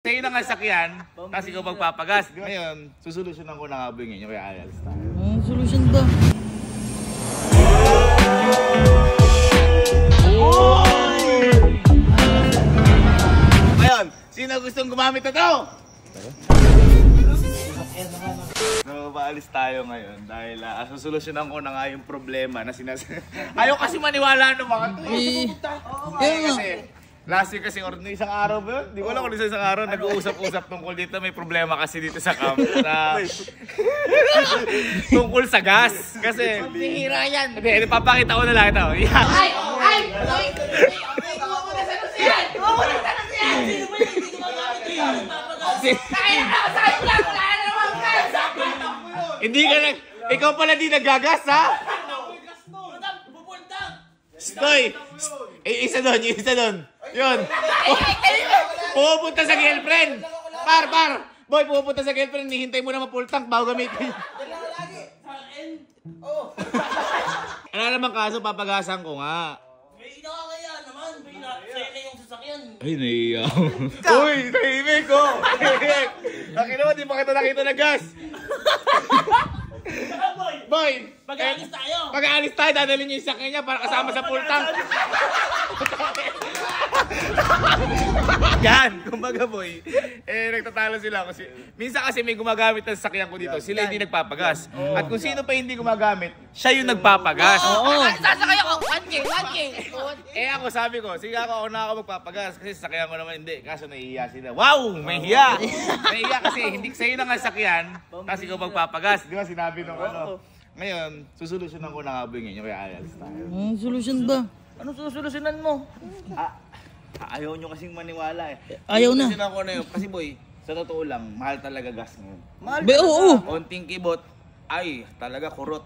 Sa'yo na nga sakyan, tapos ikaw magpapagas. Ngayon, susolusyonan ko na nga ba yung kaya ayos tayo. Anong solusyon ba? Ngayon, sino gustong gumamit na to? So, paalis tayo ngayon dahil susolusyonan ko na nga yung problema na ayaw kasi maniwala ng mga to. Kasi last year kasi, or isang araw ba yun? Di ko alam kung isang araw, nag-uusap-usap tungkol dito. May problema kasi dito sa camp na tungkol sa gas. Kasi, Pihira yan! hindi, papakita ko na lang ito. Yeah. Ay! Kuha mo na sa lusiyan! Kuha mo na sa lusiyan! Sino ba yun? Hindi ko magamit yun! Kaya na! Sa'yo lang! Wala na naman gas! Hindi ka nag... Ikaw pala di nagagas, ha? Stoy! Isa doon, isa doon. Yun. Pupunta sa girlfriend. Par. Boy, pupunta sa girlfriend. Hihintay mo na ma-full tank bago gamitin. Ano naman kaso, papagasan ko nga. May nakakaya naman. May nakakaya yung sasakyan. Ay, naiiyak. Uy, tahimik ko. Nakita mo, di pa kita nakita na gas. Boy, Pag-aalis tayo. Pag-aalis tayo, dadalhin niyo yung sakyan niya para kasama sa full tank. Yan, kumbaga boy, nagtatalo sila kasi minsan kasi may gumagamit ng sakyan ko dito, sila hindi nagpapagas. At kung sino pa hindi gumagamit, siya yung nagpapagas. Sasakay ako. 1K. Ako sabi ko, sige ako na ako magpapagas kasi sakyan ko naman hindi, kaso nahihiya sila. Wow, may hiya. Nahihiya kasi hindi sa'yo na nga sakyan, tapos ikaw magpapagas. Di ba sinabi nung ano? Ngayon, susolusyonan ko na nga ba yung kaya ayos tayo. Anong solusyon ba? Anong susolusyonan mo? Ayaw nyo kasing maniwala eh. Ayaw na. Susolusyonan ko na yun. Kasi boy, sa totoo lang, mahal talaga gas ngayon. Mahal Be, oo. Konting kibot, ay, talaga kurot.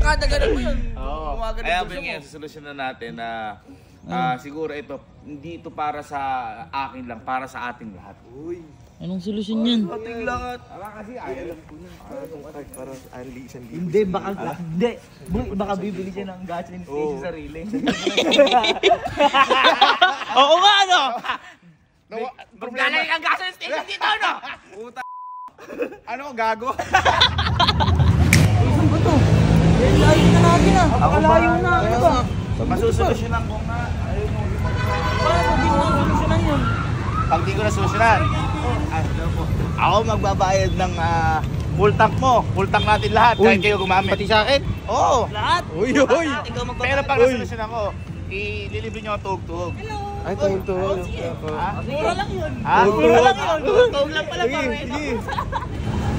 Kada ganun mo yun. Oo. Kumaga ng Kaya gusto ba mo. ngayon, susolusyonan natin na siguro ito, hindi ito para sa akin lang, para sa ating lahat. Uy. Anong solusyon yan? Ating lahat. Kasi ayaw lang po yun. Para isang libo. Hindi, baka bibili siya ng gasoline station sa sarili. Oo nga, ano? Maglalagay ang gasoline station dito, no? Puta. Ano, gago? Saan ba to? Layo na natin ah. Napakalayo na. Ano ba? Masusolusyonan ko nga. Ayaw mo. Paano di mo solusyonan yun? Pag di ko na solusyonan, ako magbabayad ng full tank mo. Full tank natin lahat. Kahit kayo gumamit. Pati sa akin? Oo. Lahat? Uy! Ikaw magbabayad. Pero pag nasolusyonan ko, ililibre nyo ang tuhog-tuhog. Ay, tuhog. Mura lang yun. Ha? Mura lang yun. Tuhog lang pala pa rin.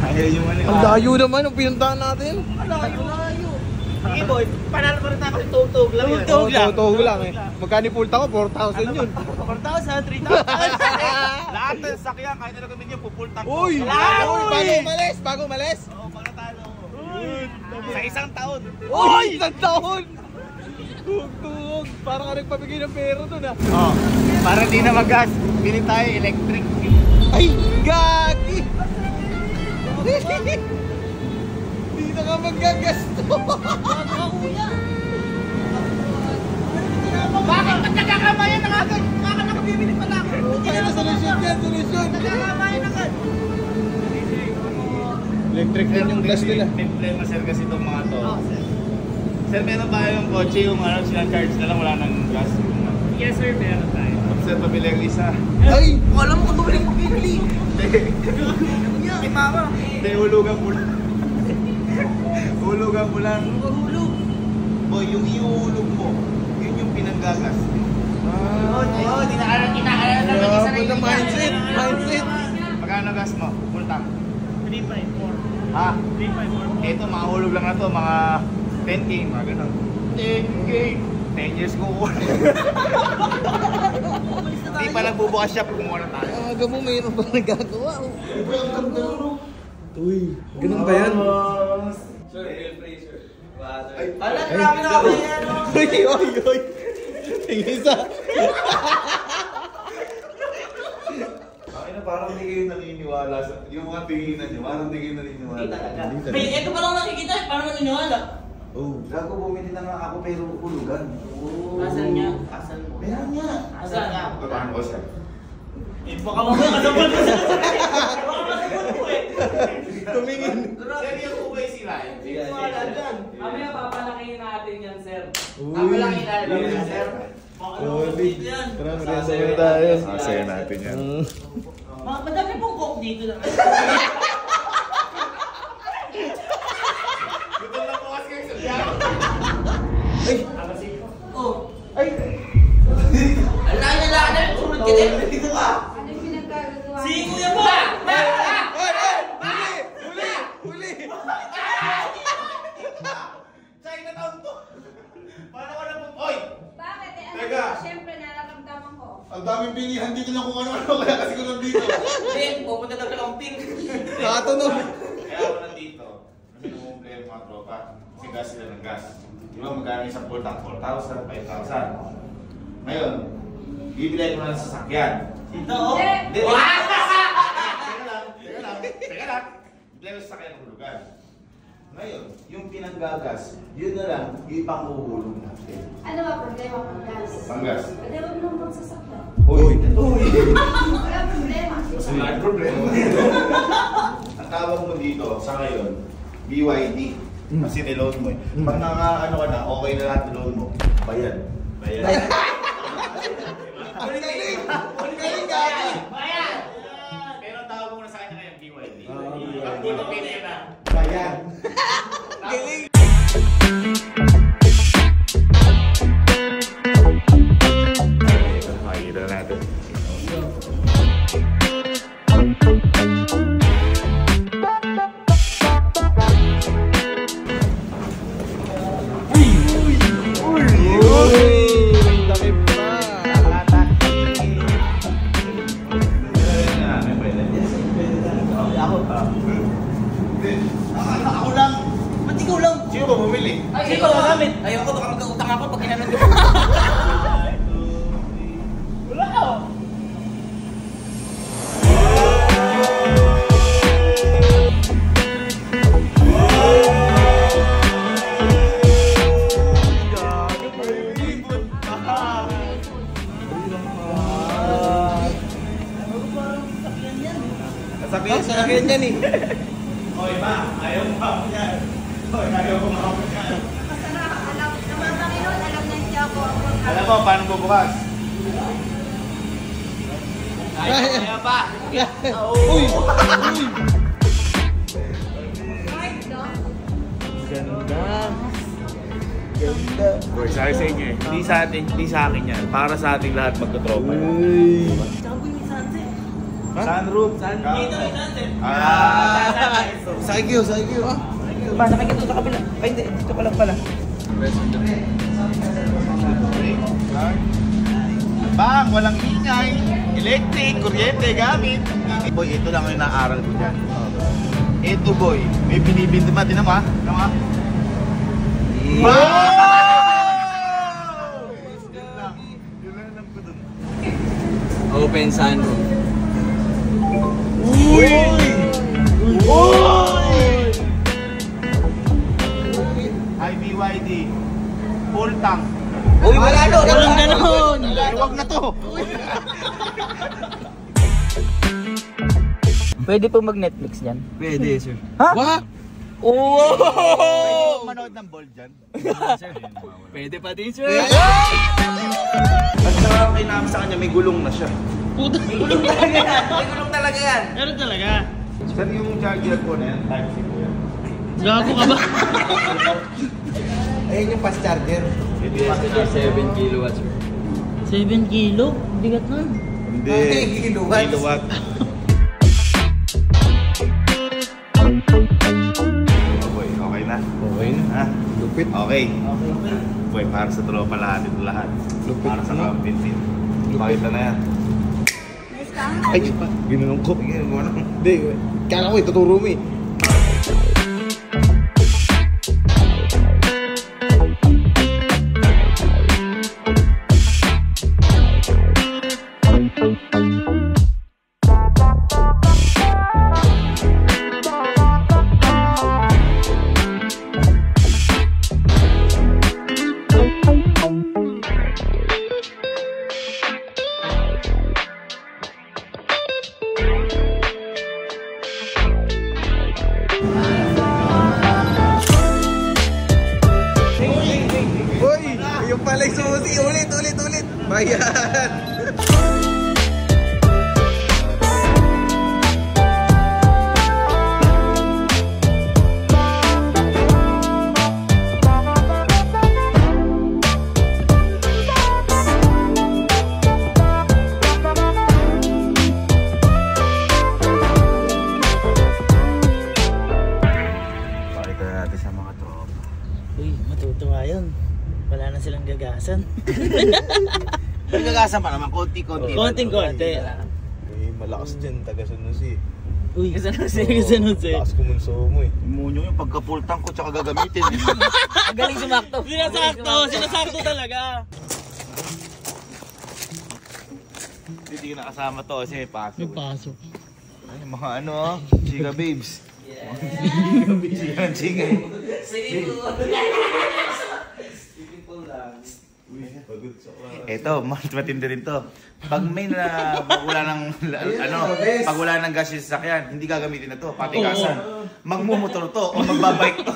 Ayaw yung maniwala. Ang layo naman ang pinuntahan natin. Layo. Sige boy, panalo pa rin tayo kasi tuhog-tuhog lang yun. Tuhog lang eh. Magkano full tank ko? 4,000 yun. 4,000, 3,000. Lahat ng sakyan, kahit ano gawin nyo, pupul tank ko. Uy! Lahat! Bago umalis! Oo, panatalo. Sa isang taon. Uy! Isang taon! Tuhog! Parang ka nagpabigay ng pera dun ah. Oh, para di na mag-gas, bili tayo electric. Ay! Gagi! Di na ka magagasto! Bakit? Ba't nagkakamayan ng agad? Bakit nakabibili pa lang? Kaya na solusyon yan! Solusyon! Nagkakamayan agad. Electric din yung glass nila. May problema sir kasi itong mga to. Sir, meron ba yung kotse yung sinacharge na lang, wala nang gas? Yes sir, meron tayo. Sir, pabili ang isa. Ay! Alam mo kung bumili mo bibili. May mama. Hindi, hulugan mo lang. Hulugan mo lang. Mahulog. Boy, yung iuhulog mo, yun yung pinanggagas. Oo, inaaral lang yung sarili niya. Mindset! Magkano gas mo? Full tank. 354. Ha? 354. Ito, mahulog lang na to, mga 10K, mga ganun. 10K! 10 years ko kukunin. Hindi pa nagbubukas siya, kumuha na tayo. Aga mo, mayroon ba nagagawa? Uy, ganun ba yan? Sir, real play, sir. Alam, grabe na kami yan. Oy! Tingin isa! Ay na, parang hindi kayo naniniwala sa... Yung mga tinginan nyo, parang hindi kayo naniniwala. Hindi talaga. May ito pa lang nakikita, parang naniniwala. Oh, gago, bumili na nga ako pero hulugan. Asan niya? Asan mo? Meron niya. Asan niya? Paano ko, sir? Baka mamaya kasabot mo sa baka kasabot mo eh. Tumingin. Sir, yung ubay sila. Mamaya papalakihin natin yan, sir. Papalakihin natin yan, sir. Tara, merienda muna tayo. Masaya natin yan. Madami pong coke dito na. Gutom na po kasi kayo sa biyak. Oh. Ay! Alay na lang na, tulad ka din. Dito ka. Ano yung pinagkagagawa? Si Kuya Bo! Huli! Chinatown to. Paano ko na po? Oy! Bakit? Eh, Teka. ano, siyempre nararamdaman ko. Ang daming bilihan dito na kung ano-ano kaya kasi ko nandito. Hindi, pupunta daw sa camping. Nakatunog. Kaya ako nandito. Kasi namumula yung mga tropa. Kasi gas sila ng gas. Di ba magkano isang full tank? 4,000, 5,000. Ngayon, bibili ko ng sasakyan. Dito, oh. Hindi. Teka lang. Bibili ko ng sasakyan ng hulugan. Ngayon, yung pinanggagas, yun na lang, yung panghuhulog natin. Ano ba problema kung gas? Panggas. Pwede mo nung magsasakyan. Uy! Wala problema. Mas may problema. Ang tawag mo dito, sa ngayon, BYD. Kasi niload mo eh. Pag ano ka na, okay na lahat niload mo, bayad. Bayad. Galing gabi. Bayan! Pero ang tawag mo na sa kanya ngayon, BYD. BYD. Dito pinaya na. Bayan. Galing. Makikita natin. Laki pa. Ako lang. Ba't ikaw lang? Sino ba bumili? Ay, ikaw lang namin. Ayoko, baka magkautang ako pag kinanong ko. Wala ako. Sasakyan yan eh. Hoy ma, ayaw mo ako yan. Hoy, ayaw mo ako yan. Basta na, alam, naman Panginoon, alam na hindi ako ang Alam mo, paano bubukas? Kaya pa. Uy! Kahit, no? Ganda. Ganda. Boy, sabi sa inyo eh, hindi sa akin yan. Para sa ating lahat magkatropa yan. Uy! Tsaka po yung sunset. Sunroof. Dito yung sunset. Sakay kayo, sakay kayo. Ba, nakikita sa kabila. Ay, hindi. Dito pa lang pala. Bang, walang ingay. Electric, kuryente, gamit. Boy, ito lang yung naaral ko dyan. Ito boy, may binibindi ba? Tinan mo ha? Tinan mo ha? Wow! Yun lang alam ko dun. Open sunroof. Uy! Uy! Hi BYD. Full tank. Uy, wala no! Walang ganon! Huwag na to. Pwede po mag-Netflix dyan. Pwede, sir. Ha? What? Oh! Pwede mo manood ng ball dyan. Pwede pa din, sir. At nakakakay namin sa kanya, may gulong na siya. May gulong talaga yan. May gulong talaga yan. Meron talaga. Sir, yung charger ko na yan, type C po yan. Gago ka ba? Ayun yung fast charger. 7 kilowatts, sir. 7 kilo? Bigat nun. Hindi. Kilowatts. Kilowatt. Boy, okay na. Okay na. Ha? Lupit. Okay. Boy, para sa tropa lahat ito lahat. Lupit Para sa na. camping team. Pakita na yan. Ayos ka? Ay, ginanong ko. Hindi, kala ko ituturo mo eh. balik susi. Ulit. Bayan. Matutuwa yun. Wala na silang gagasan. May gagasan pa naman, konti-konti. Konting-konti. Malakas dyan, taga San Jose. Uy, San Jose. Lakas kumunso mo eh. Munyo yung pagkapultang ko tsaka gagamitin. Ang galing sumakto. Sinasakto talaga. Hindi ko nakasama to kasi pasok. Pasok. Ay, mga chika babes. Chika. Eto, matindi rin to. Pag may pag wala ng gas yung sasakyan, hindi gagamitin na to, patigasan. Magmumotor to o magbabike to.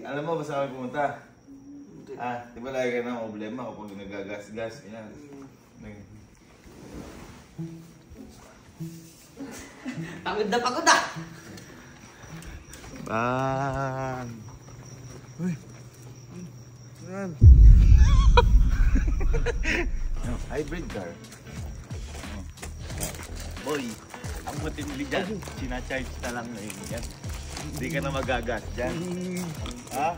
Alam mo ba saan kami pumunta? Di ba lagi ka ng problema kapag nagagas-gas? Yan. Pagod na! Bang! Uy! Yan! Hybrid car. Boy! Ang matindi dyan, sinacharge na lang na yun yan. Hindi ka na magagas dyan. Ha?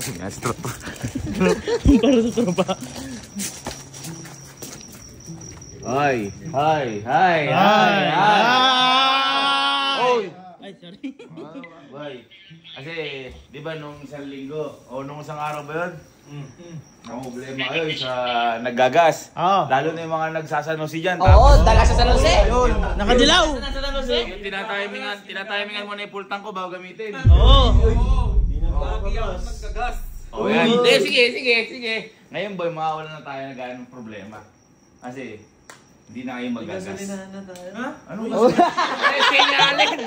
Sinastro pa. Para sa tropa. Hi! Oy! Ay, sorry. Boy! Kasi, di ba nung isang linggo, o nung isang araw ba yun? Ang problema kayo sa naggagas. Lalo na yung mga nagsasanosi dyan. Oo, dala sa San Jose. Nakadilaw! Yung tinatimingan mo na yung pultang ko bago gamitin. Oh, yan. Sige. Ngayon boy, mawawala na tayo na ganong problema. Kasi, hindi na kayo magagas. Ano ba? Sinyalin!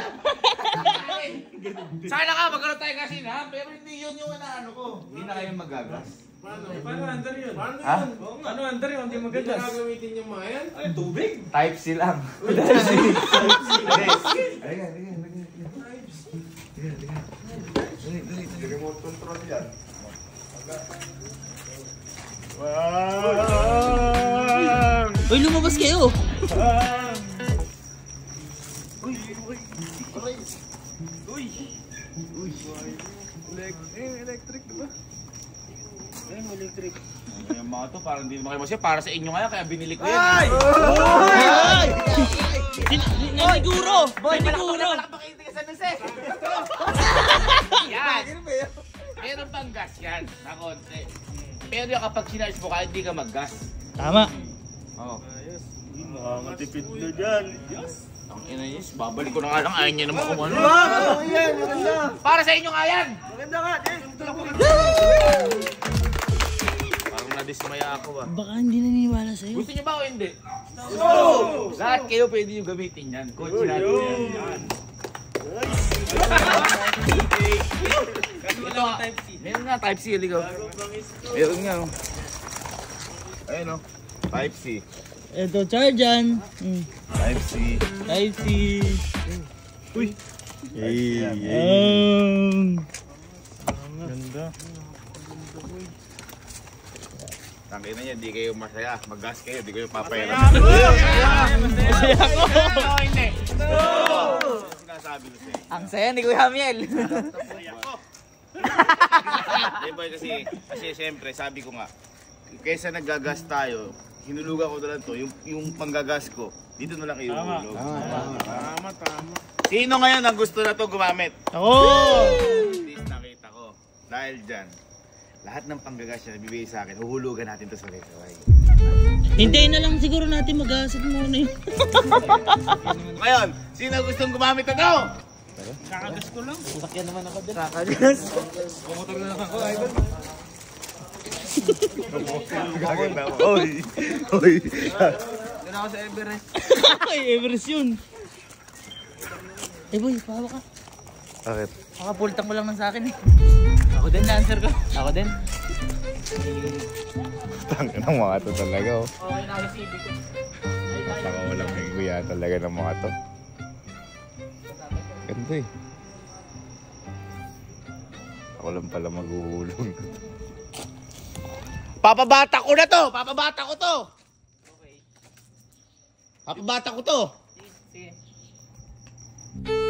Sana ka, magkaroon tayo kasi na, pero hindi yun yung inaano ko. Hindi na kayo magagas. Paano under yun? Ha? Paano under yun? Hindi magagas. Hindi gagamitin yung mga yan? Ay, tubig? Type C lang. Remote control yan. Uy, lumabas kayo! Electric, diba? Electric. Yung mga to, parang hindi naman kayo masya. Para sa inyo kaya binili ko yan. Ay! Naniguro! Naniguro! Yan! Meron pang gas yan, na konti. Pero yung kapag sinarge mo kahit hindi ka mag-gas. Tama. Oo. Nakakatipid na dyan. Ang ina niya, babalik ko na nga lang. Ayaw niya naman kung ano. Yan, maganda. Para sa inyo nga yan! Maganda nga, Parang nadismaya ako ah. Baka hindi naniniwala sa'yo. Gusto niyo ba o hindi? Lahat kayo pwede nyo gamitin yan. Coach natin yan. Ito nga, meron nga Type C, ligaw. Meron nga. Ayun o, Type C. Ito, charge yan. Type C. Type C. Uy! Ganda. Tangin na yan, di kayo masaya. Mag-gas kayo, di kayo papayara. Masaya ako! Hindi. Sinasabi ko sa'yo. Ang saya ni Kuya Miel. Diba kasi siyempre sabi ko nga, kaysa naggagas tayo, hinulugan ko na lang to, yung panggagas ko, dito na lang ihulog. Tama. Sino ngayon ang gusto na to gumamit? Ako! Please nakita ko. Dahil dyan, lahat ng panggagas na bibigay sa akin, huhulugan natin to sa Lekaway. Hintayin na lang siguro natin mag-asat muna yun. Ngayon, sino gustong gumamit na to? Kakagas ko lang. Sakyan naman ako din. Kakagas. Pumotor na lang ako, idol. Oy! na ako sa Everest. Ay, Everest yun. Eh boy, pahawa ka. Bakit? Makapultang mo lang ng sa akin eh. Ako din na-answer ko. Ako din. Tangin ng mga to talaga oh. Okay na ako CV ko. Baka walang higuya talaga ng mga to. Ganda eh. Ako lang pala maghuhulog. Papabata ko na to! Papabata ko to! Okay. Papabata ko to! Sige.